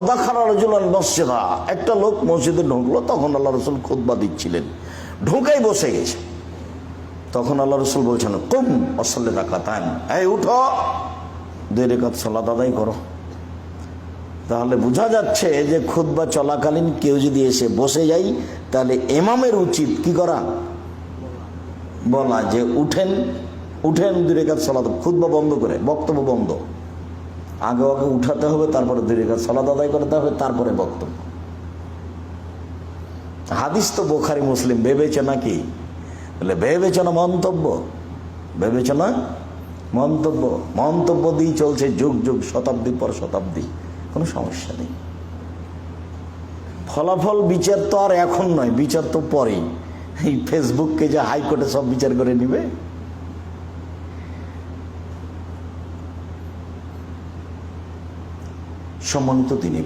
দাখালা রাজুলান মসজিদা, একটা লোক মসজিদে ঢুকলো, তখন আল্লাহ রসুল খুতবা দিচ্ছিলেন, ঢুকেই বসে গেছে। তখন আল্লাহ রসুল বলছেন, কুম ওয়াসাল্লি রাকাতান, এই উঠো, 2 রাকাত সালাত আদায় করো। তাহলে বোঝা যাচ্ছে যে খুতবা চলাকালীন কেউ যদি এসে বসে যায়, তাহলে ইমামের উচিত কি করা? বলা যে উঠেন, উঠেন 2 রাকাত সালাত, খুতবা বন্ধ করে, বক্তব্য বন্ধ। আগে আগে উঠাতে হবে, তারপরে 2 রাকাত সালাত আদায় করতে হবে, তারপরে বক্তব্য। হাদিস তো বুখারী মুসলিম, ভেবেছে নাকি? বলে ভেবেছে না মন্তব্য, ভেবেছে না মন্তব্য, মন্তব্য দিয়ে চলছে যুগ যুগ, শতাব্দীর পর শতাব্দী, কোনো সমস্যা নেই। ফলাফল বিচার তো আর এখন নয়, বিচার তো পরেই। এই ফেসবুককে যে হাইকোর্টে সব বিচার করে নিবে। সম্মানিত তিনি